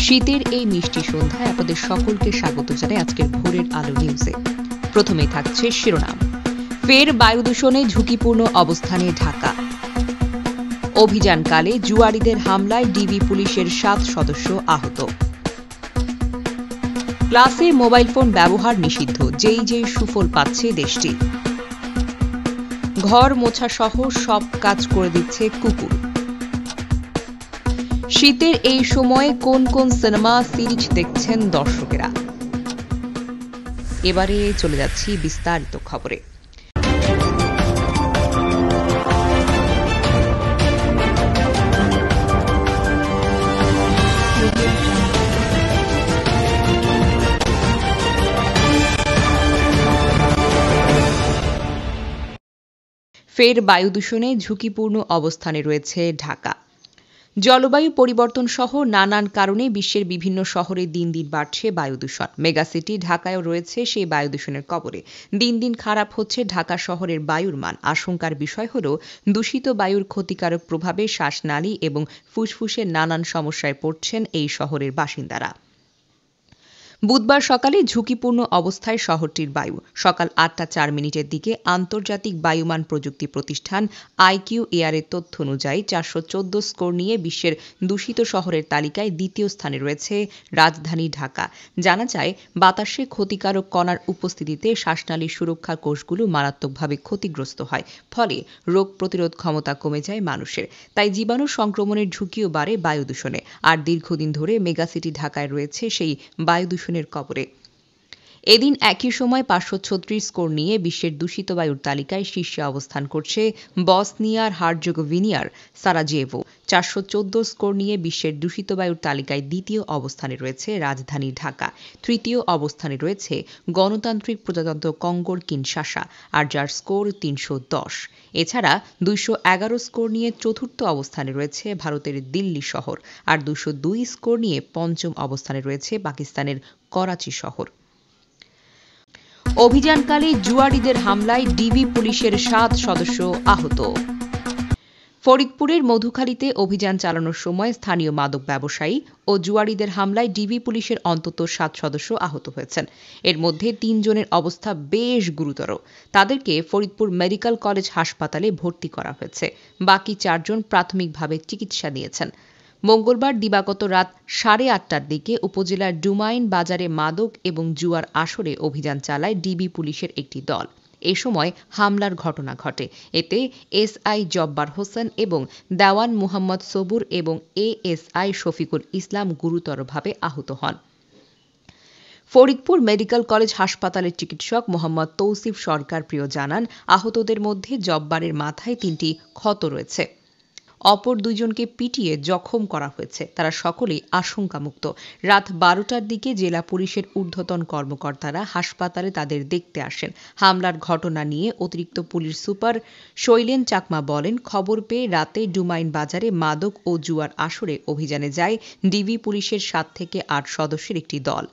শীতের এই মিষ্টি সন্ধ্যায় আপনাদের সকলকে স্বাগত জানাই আজকের ভোরের আলো নিউজে। প্রথমেই থাকছে শিরোনাম। ফের বায়ু দূষণে ঝুঁকিপূর্ণ অবস্থানে ঢাকা। অভিযানকালে জুয়ারিদের হামলায় ডিবি পুলিশের 7 সদস্য আহত। ক্লাসে মোবাইল ফোন ব্যবহার নিষিদ্ধ, যেই সুফল পাচ্ছে দেশটি। ঘর মোছা সহ সব কাজ করে দিচ্ছে কুকুর। শীতের এই সময়ে কোন কোন সিনেমা সিরিজ দেখছেন দর্শকেরা? এবারে চলে যাচ্ছি বিস্তারিত খবরে। ফের বায়ু দূষণে ঝুঁকিপূর্ণ অবস্থানে রয়েছে ঢাকা। জলবায়ু পরিবর্তন সহ নানান কারণে বিশ্বের বিভিন্ন শহরে দিন দিন বাড়ছে বায়ু দূষণ। মেগাসিটি ঢাকায়ও রয়েছে সেই বায়ু দূষণের কবলে। দিন দিন খারাপ হচ্ছে ঢাকা শহরের বায়ুর মান। আশঙ্কার বিষয় হল দূষিত বায়ুর ক্ষতিকারক প্রভাবে শ্বাসনালী এবং ফুসফুসের নানান সমস্যায় পড়ছেন এই শহরের বাসিন্দারা। বুধবার সকালে ঝুঁকিপূর্ণ অবস্থায় শহরটির বায়ু। সকাল 8টা 4 মিনিটের দিকে আন্তর্জাতিক বায়ুমান প্রযুক্তি প্রতিষ্ঠান আইকিউ এয়ারের তথ্য অনুযায়ী 414 স্কোর নিয়ে বিশ্বের দূষিত শহরের তালিকায় দ্বিতীয় স্থানে রয়েছে রাজধানী ঢাকা। জানা যায়, বাতাসে ক্ষতিকারক কণার উপস্থিতিতে শ্বাসনালীর সুরক্ষা কোষগুলো মারাত্মকভাবে ক্ষতিগ্রস্ত হয়। ফলে রোগ প্রতিরোধ ক্ষমতা কমে যায় মানুষের। তাই জীবাণু সংক্রমণের ঝুঁকিও বাড়ে বায়ু দূষণে। আর দীর্ঘদিন ধরে মেগাসিটি ঢাকায় রয়েছে সেই বায়ু দূষণের কবরে। এদিন একই সময় 536 স্কোর নিয়ে বিশ্বের দূষিত বায়ুর তালিকায় শীর্ষে অবস্থান করছে বসনিয়ার হার্জেগোভিনার সারাজেভো। 414 স্কোর নিয়ে বিশ্বের দূষিত বায়ুর তালিকায় দ্বিতীয় অবস্থানে রয়েছে রাজধানী ঢাকা। তৃতীয় অবস্থানে রয়েছে গণতান্ত্রিক প্রজাতন্ত্র কঙ্গোর কিনশাসা, আর যার স্কোর 310। এছাড়া 211 স্কোর নিয়ে চতুর্থ অবস্থানে রয়েছে ভারতের দিল্লি শহর, আর 202 স্কোর নিয়ে পঞ্চম অবস্থানে রয়েছে পাকিস্তানের করাচি শহর। অভিযানকালে জুয়ারিদের হামলায় ডিবি পুলিশের 7 সদস্য আহত। ফরিদপুরের মধুখালীতে অভিযান চালানোর সময় স্থানীয় মাদক ব্যবসায়ী ও জুয়ারিদের হামলায় ডিবি পুলিশের অন্তত 7 সদস্য আহত হয়েছেন। এর মধ্যে 3 জনের অবস্থা বেশ গুরুতর। তাদেরকে ফরিদপুর মেডিকেল কলেজ হাসপাতালে ভর্তি করা হয়েছে। বাকি 4 জন প্রাথমিকভাবে চিকিৎসা নিয়েছেন। মঙ্গলবার দিবাগত রাত 8:30টার দিকে উপজেলার ডুমাইন বাজারে মাদক এবং জুয়ার আসরে অভিযান চালায় ডিবি পুলিশের একটি দল। এ সময় হামলার ঘটনা ঘটে। এতে এসআই জব্বার হোসেন এবং দেওয়ান মুহাম্মদ সবুর এবং এএসআই শফিকুল ইসলাম গুরুতরভাবে আহত হন। ফরিদপুর মেডিকেল কলেজ হাসপাতালের চিকিৎসক মোহাম্মদ তৌসিফ সরকার প্রিয় জানান, আহতদের মধ্যে জব্বারের মাথায় 3টি ক্ষত রয়েছে। অপর 2 জনকে পিটিয়ে জখম করা হয়েছে। তারা সকলেই আশঙ্কামুক্ত। রাত 12টার দিকে জেলা পুলিশের ঊর্ধ্বতন কর্মকর্তারা হাসপাতালে তাদের দেখতে আসেন। হামলার ঘটনা নিয়ে অতিরিক্ত পুলিশ সুপার শৈলেন চাকমা বলেন, খবর পেয়ে রাতে ডুমাইন বাজারে মাদক ও জুয়ার আসরে অভিযানে যায় ডিবি পুলিশের 7 থেকে 8 সদস্যের একটি দল।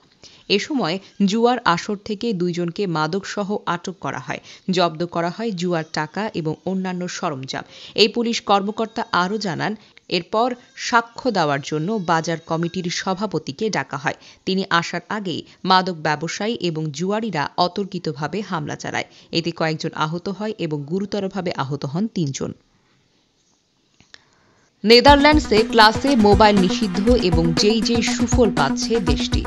এ সময় জুয়ার আসর থেকে 2 জনকে মাদকসহ আটক করা হয়। জব্দ করা হয় জুয়ার টাকা এবং অন্যান্য সরঞ্জাম। এই পুলিশ কর্মকর্তা আরও জানান, এরপর সাক্ষ্য দেওয়ার জন্য বাজার কমিটির সভাপতিকে ডাকা হয়। তিনি আসার আগেই মাদক ব্যবসায়ী এবং জুয়ারিরা অতর্কিতভাবে হামলা চালায়। এতে কয়েকজন আহত হয় এবং গুরুতরভাবে আহত হন 3 জন। নেদারল্যান্ডসে ক্লাসে মোবাইল নিষিদ্ধ এবং যেই সুফল পাচ্ছে দেশটি।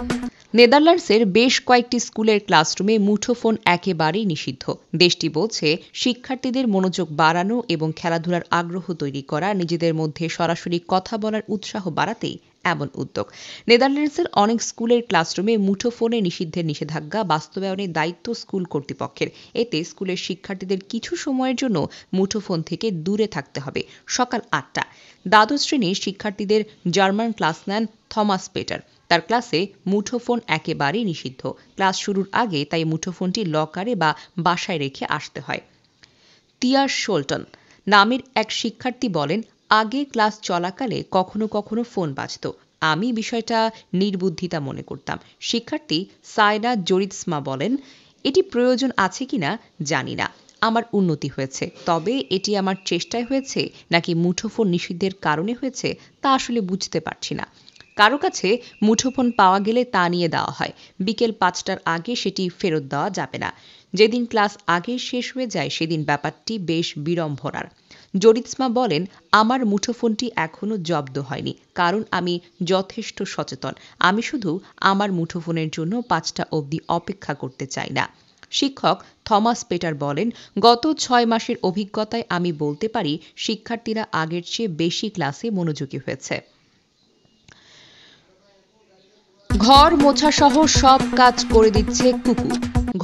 নেদারল্যান্ডসের বেশ কয়েকটি স্কুলের ক্লাসরুমে মুঠোফোন একেবারেই নিষিদ্ধ। দেশটি বলছে, শিক্ষার্থীদের মনোযোগ বাড়ানো এবং খেলাধুলার আগ্রহ তৈরি করা, নিজেদের মধ্যে সরাসরি কথা বলার উৎসাহ বাড়াতেই এমন উদ্যোগ। নেদারল্যান্ডসের অনেক স্কুলের ক্লাসরুমে মুঠোফোনে নিষিদ্ধের নিষেধাজ্ঞা বাস্তবায়নের দায়িত্ব স্কুল কর্তৃপক্ষের। এতে স্কুলের শিক্ষার্থীদের কিছু সময়ের জন্য মুঠোফোন থেকে দূরে থাকতে হবে। সকাল 8টা দ্বাদশ শ্রেণীর শিক্ষার্থীদের জার্মান ক্লাস নেন থমাস পেটার। তার ক্লাসে মুঠোফোন একেবারেই নিষিদ্ধ। ক্লাস শুরুর আগে তাই মুঠোফোনটি লকারে বা বাসায় রেখে আসতে হয়। তিয়া শোল্টন নামের এক শিক্ষার্থী বলেন, আগে ক্লাস চলাকালে কখনো কখনো ফোন বাজত। আমি বিষয়টা নির্বুদ্ধিতা মনে করতাম। শিক্ষার্থী সায়না জরিৎসমা বলেন, এটি প্রয়োজন আছে কিনা জানি না। আমার উন্নতি হয়েছে, তবে এটি আমার চেষ্টায় হয়েছে নাকি মুঠোফোন নিষিদ্ধের কারণে হয়েছে তা আসলে বুঝতে পারছি না। কারো কাছে মুঠোফোন পাওয়া গেলে তা নিয়ে দেওয়া হয়। বিকেল 5টার আগে সেটি ফেরত দেওয়া যাবে না। যেদিন ক্লাস আগে শেষ হয়ে যায় সেদিন ব্যাপারটি বেশ বিড়ম্বনার। জরিৎস্মা বলেন, আমার মুঠোফোনটি এখনো জব্দ হয়নি, কারণ আমি যথেষ্ট সচেতন। আমি শুধু আমার মুঠোফোনের জন্য 5টা অবধি অপেক্ষা করতে চাই না। শিক্ষক থমাস পেটার বলেন, গত 6 মাসের অভিজ্ঞতায় আমি বলতে পারি শিক্ষার্থীরা আগের চেয়ে বেশি ক্লাসে মনোযোগী হয়েছে। ঘর মোছা সহ সব কাজ করে দিচ্ছে কুকু।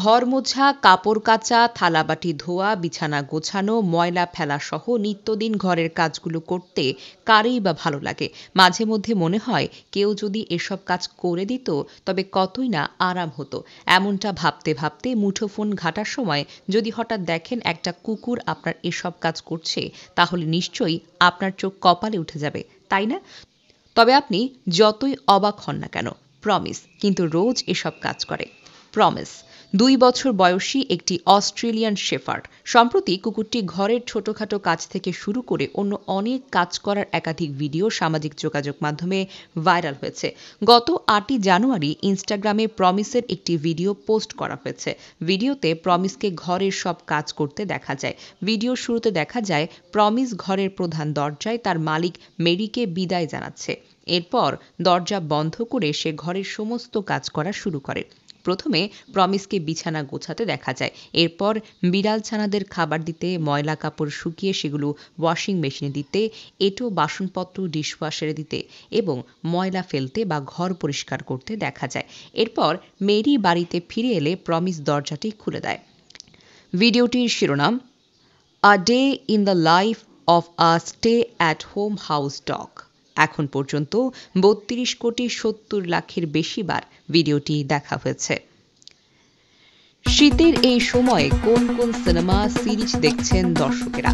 ঘর মোছা, কাপড় কাচা, থালাবাটি ধোয়া, বিছানা গোছানো, ময়লা ফেলা সহ নিত্যদিন ঘরের কাজগুলো করতে কারই বা ভালো লাগে। মাঝে মধ্যে মনে হয় কেউ যদি এসব কাজ করে দিত তবে কতই না আরাম হতো। এমনটা ভাবতে ভাবতে মুঠোফোন ঘাটার সময় যদি হঠাৎ দেখেন একটা কুকুর আপনার এসব কাজ করছে, তাহলে নিশ্চয়ই আপনার চোখ কপালে উঠে যাবে, তাই না? তবে আপনি যতই অবাক হন না কেন, প্রমিস কিন্তু রোজ এসব কাজ করে। প্রমিস 2 বছর বয়সী একটি অস্ট্রেলিয়ান শেফার্ড। সম্প্রতি কুকুরটি ঘরের ছোটখাটো কাজ থেকে শুরু করে অন্য অনেক কাজ করার একাধিক ভিডিও সামাজিক যোগাযোগ মাধ্যমে ভাইরাল হয়েছে। গত 8ই জানুয়ারি ইনস্টাগ্রামে প্রমিসের একটি ভিডিও পোস্ট করা হয়েছে। ভিডিওতে প্রমিসকে ঘরের সব কাজ করতে দেখা যায়। ভিডিওর শুরুতে দেখা যায় প্রমিস ঘরের প্রধান দরজায় তার মালিক মেরিকে বিদায় জানাচ্ছে। এরপর দরজা বন্ধ করে সে ঘরের সমস্ত কাজ করা শুরু করে। প্রথমে প্রমিসকে বিছানা গোছাতে দেখা যায়। এরপর বিড়াল ছানাদের খাবার দিতে, ময়লা কাপড় শুকিয়ে সেগুলো ওয়াশিং মেশিনে দিতে, এঁটো বাসনপত্র ডিশওয়াশারে দিতে এবং ময়লা ফেলতে বা ঘর পরিষ্কার করতে দেখা যায়। এরপর মেরি বাড়িতে ফিরে এলে প্রমিস দরজাটি খুলে দেয়। ভিডিওটির শিরোনাম, a day in the life of a stay at home house dog. এখন পর্যন্ত 32,70,00,000-এর বেশি বার ভিডিওটি দেখা হয়েছে। শীতের এই সময়ে কোন কোন সিনেমা সিরিজ দেখছেন দর্শকেরা?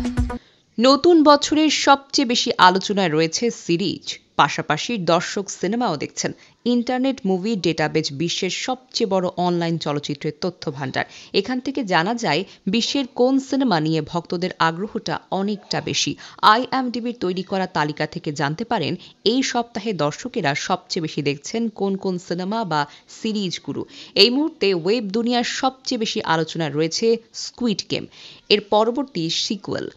নতুন বছরের সবচেয়ে বেশি আলোচনায় রয়েছে সিরিজ, পাশাপাশি দর্শক সিনেমাও দেখছেন। ইন্টারনেট মুভি ডেটাবেজ বিশ্বের সবচেয়ে বড় অনলাইন চলচ্চিত্রের তথ্য ভাণ্ডার। এখান থেকে জানা যায় বিশ্বের কোন সিনেমা নিয়ে ভক্তদের আগ্রহটা অনেকটা বেশি। IMDb'র তৈরি করা তালিকা থেকে জানতে পারেন এই সপ্তাহে দর্শকেরা সবচেয়ে বেশি দেখছেন কোন কোন সিনেমা বা সিরিজগুলো। এই মুহূর্তে ওয়েব দুনিয়ার সবচেয়ে বেশি আলোচনায় রয়েছে স্কুইড গেম, এর পরবর্তী সিকুয়েল।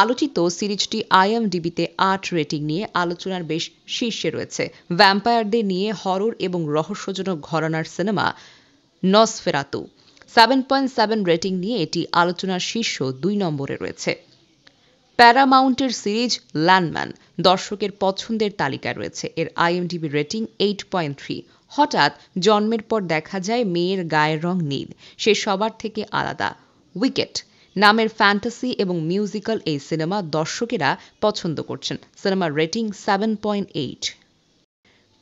আলোচিত সিরিজটি IMDb'তে 8 রেটিং নিয়ে আলোচনার বেশ শীর্ষে রয়েছে। ভ্যাম্পায়ারদের নিয়ে হরর এবং রহস্যজনক ঘরানার সিনেমা নসফেরাতু 7.7 রেটিং নিয়ে এটি আলোচনার শীর্ষ 2 নম্বরে রয়েছে। প্যারামাউন্টের সিরিজ ল্যান্ডম্যান দর্শকের পছন্দের তালিকায় রয়েছে। এর IMDb রেটিং 8.3। হঠাৎ জন্মের পর দেখা যায় মেয়ের গায়ের রং নীল, সে সবার থেকে আলাদা। উইকেট নামের ফ্যান্টাসি এবং মিউজিক্যাল এই সিনেমা দর্শকেরা পছন্দ করছেন। সিনেমার রেটিং 7.8।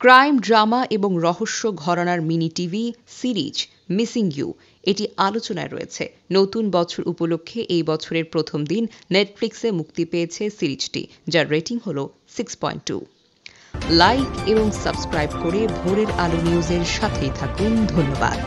ক্রাইম ড্রামা এবং রহস্য ঘরানার mini TV series missing you, এটি আলোচনায় রয়েছে। নতুন বছর উপলক্ষে এই বছরের প্রথম দিন নেটফ্লিক্সে মুক্তি পেয়েছে সিরিজটি, যার রেটিং হল 6.2। লাইক এবং সাবস্ক্রাইব করে ভোরের আলো নিউজের সাথেই থাকুন। ধন্যবাদ।